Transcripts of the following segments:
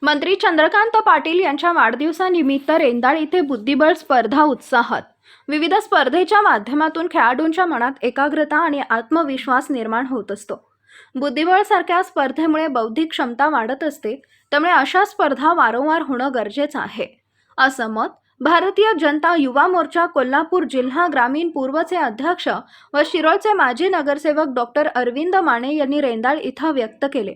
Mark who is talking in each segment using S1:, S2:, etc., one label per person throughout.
S1: मंत्री चंद्रकांत पाटील यांच्या वाढदिवसानिमित्त रेंदाळ येथे बुद्धिबळ स्पर्धा उत्साहात। विविध स्पर्धेच्या माध्यमातून खेळाडूंच्या मनात एकाग्रता आणि आत्मविश्वास निर्माण होत असतो। बुद्धिबळ सारख्या स्पर्धेमुळे बौद्धिक क्षमता वाढत असते, त्यामुळे अशा स्पर्धा वारंवार होणं गरजेचं आहे, असं मत भारतीय जनता युवा मोर्चा कोल्हापूर जिल्हा ग्रामीण पूर्वचे अध्यक्ष व शिरोळचे माजी नगरसेवक डॉक्टर अरविंद माने यांनी रेंदाळ इथं व्यक्त केले।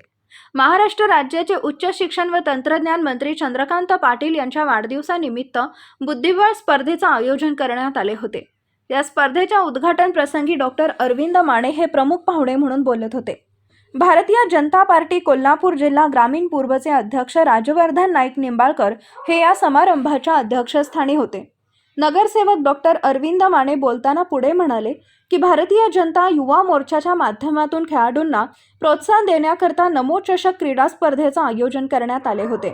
S1: महाराष्ट्र राज्याचे उच्च शिक्षण व तंत्रज्ञान मंत्री चंद्रकांत पाटील यांच्या वाढदिवसानिमित्त बुद्धिबळ स्पर्धेचे आयोजन करण्यात आले होते। या स्पर्धेच्या उद्घाटन प्रसंगी डॉक्टर अरविंद माने हे प्रमुख पाहुणे म्हणून बोलत होते। भारतीय जनता पार्टी कोल्हापूर जिल्हा ग्रामीण पूर्वचे अध्यक्ष राजवर्धन नाईक निंबाळकर हे या समारंभाच्या अध्यक्षस्थानी होते। नगरसेवक डॉक्टर अरविंद माने बोलताना पुढे म्हणाले की भारतीय जनता युवा मोर्चाच्या माध्यमातून खेळाडूंना प्रोत्साहन देण्याकरता नमो चषक क्रीडा स्पर्धेचे आयोजन करण्यात आले होते।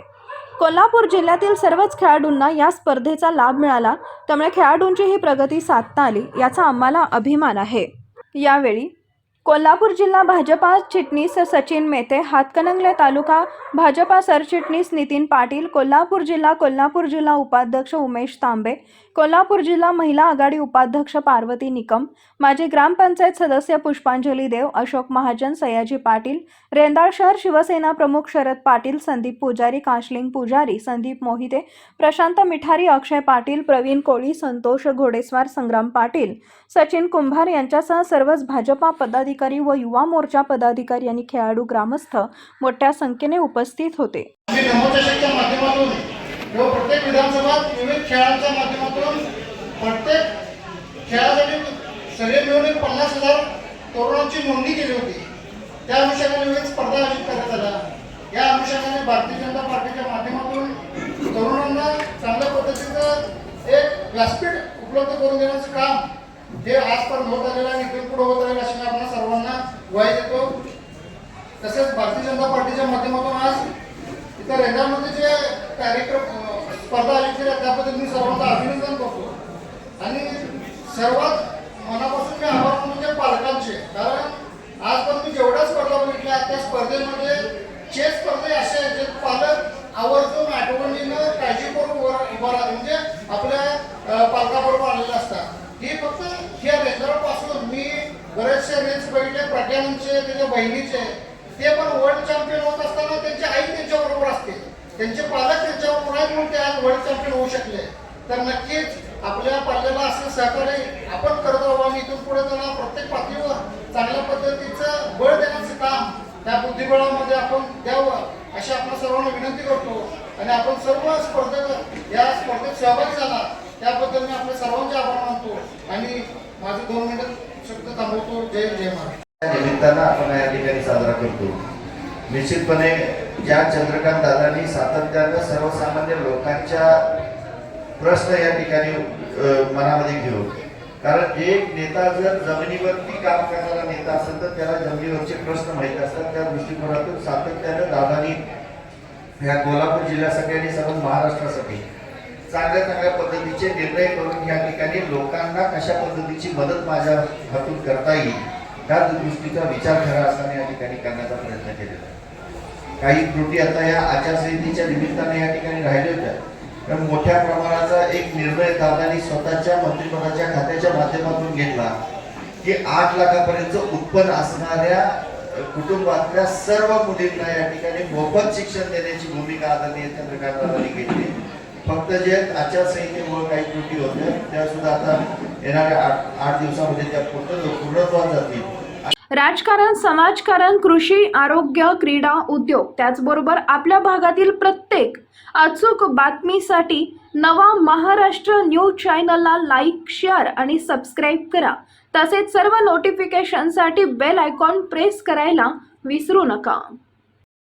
S1: कोल्हापूर जिल्ह्यातील सर्वच खेळाडूंना या स्पर्धेचा लाभ मिळाला, त्यामुळे खेळाडूंची ही प्रगती साधता आली याचा आम्हाला अभिमान आहे। यावेळी कोल्हापूर जिल्हा भाजपा चिटणीस सचिन मेते, हातकणंगले तालुका भाजपा सरचिटणीस नितीन पाटील, कोल्हापूर जिल्हा उपाध्यक्ष उमेश तांबे, कोल्हापूर जिल्हा महिला आघाडी उपाध्यक्ष पार्वती निकम, माजी ग्रामपंचायत सदस्य पुष्पांजली देव, अशोक महाजन, सयाजी पाटील, रेंदाळ शहर शिवसेना प्रमुख शरद पाटील, संदीप पुजारी, काशलिंग पुजारी, संदीप मोहिते, प्रशांत मिठारी, अक्षय पाटील, प्रवीण कोळी, संतोष घोडेस्वार, संग्राम पाटील, सचिन कुंभार यांच्यासह सर्वच भाजपा पदाधिकारी व युवा मोर्चा पदाधिकारी आणि खेळाडू ग्रामस्थ मोठ्या संख्येने उपस्थित होते।
S2: प्रत्येक विधानसभात विविध खेळांच्या माध्यमातून प्रत्येक खेळासाठी सगळे मिळून 50,000 तरुणांची नोंदणी केली होती। त्या अनुषंगाने विविध स्पर्धा आयोजित करण्यात आल्या। या अनुषंगाने भारतीय जनता पार्टीच्या माध्यमातून तरुणांना चांगल्या पद्धतीचं एक व्यासपीठ उपलब्ध करून देण्याचं काम हे आजपर्यंत होत आलेलं आहे, इथून पुढे होत राहील अशी आपण सर्वांना ग्वाही देतो। तसेच भारतीय जनता पार्टीच्या माध्यमातून आज इथं रेंदाळमध्ये जे कार्यक्रम स्पर्धा आयोजित केल्या त्याबद्दल मी सर्वांचं अभिनंदन करतो आणि सर्वात मनापासून मी आभार म्हणजे पालकांचे, कारण आजपर्यंत मी जेवढ्या स्पर्धा बघितल्या त्या स्पर्धेमध्ये चेस स्पर्धे असे जे पालक आवर्जून आठवणीनं काळजीपूर्वक उभा राहतात, म्हणजे आपल्या पालकाबरोबर आलेले असतात। ही फक्त ह्या रेंदाळपासून मी बरेचसे रील्स बघितले, प्रज्ञानचे, त्याच्या बहिणीचे, ते पण वर्ल्ड चॅम्पियन होत असताना त्यांची आई त्यांच्याबरोबर असते, त्यांचे पालक त्यांच्याबरोबर आहेत म्हणून ते आज वर्ल्ड चॅम्पियन होऊ शकले। तर नक्कीच आपल्या पाल्याला असं सहकार्य आपण करत राहू आणि इथून पुढे त्यांना प्रत्येक पातळीवर चांगल्या पद्धतीचं बळ देण्याचं काम त्या बुद्धिबळामध्ये आपण द्यावं अशी आपण सर्वांना विनंती करतो आणि आपण सर्व स्पर्धक या स्पर्धेत सहभागी झाला त्याबद्दल मी आपल्या सर्वांचे आभार मानतो आणि माझे 2 मिनिट शब्द थांबवतो। जय जय महाराज।
S3: निमित्तानं आपण या ठिकाणी साजरा करतो। निश्चितपणे ज्या चंद्रकांत दादांनी सातत्यानं सर्वसामान्य लोकांच्या प्रश्न या ठिकाणी मनामध्ये घेऊन, कारण एक नेता जर जमिनीवरती काम करणारा नेता असेल तर त्याला जमिनीवरचे प्रश्न माहीत असतात। त्या दृष्टिकोनातून सातत्यानं दादांनी ह्या कोल्हापूर जिल्ह्यासाठी आणि सर्व महाराष्ट्रासाठी चांगल्या पद्धतीचे निर्णय करून या ठिकाणी लोकांना कशा पद्धतीची मदत माझ्या हातून करता येईल त्या दृष्टीचा विचार खरा असताना या ठिकाणी करण्याचा प्रयत्न केलेला आहे। काही त्रुटी आता या आचारसंहितेच्या निमित्ताने या ठिकाणी राहिल्या होत्या, पण मोठ्या प्रमाणाचा एक निर्णय दादांनी स्वतःच्या मंत्रिपदाच्या खात्याच्या माध्यमातून घेतला की 8 लाखापर्यंत उत्पन्न असणाऱ्या कुटुंबातल्या सर्व मुलींना या ठिकाणी मोफत शिक्षण देण्याची भूमिका आदरणीय चंद्रकांत दादांनी घेतली। फक्त जे आचारसंहितेमुळे काही त्रुटी होत्या त्या सुद्धा आता येणाऱ्या 8 दिवसामध्ये त्या पूर्णत्वास जातील।
S1: राजकारण, समाजकारण, कृषी, आरोग्य, क्रीडा, उद्योग त्याचबरोबर आपल्या भागातील प्रत्येक अचूक बातमीसाठी नवा महाराष्ट्र न्यूज चॅनलला लाईक, शेअर आणि सबस्क्राईब करा। तसेच सर्व नोटिफिकेशनसाठी बेल आयकॉन प्रेस करायला विसरू नका।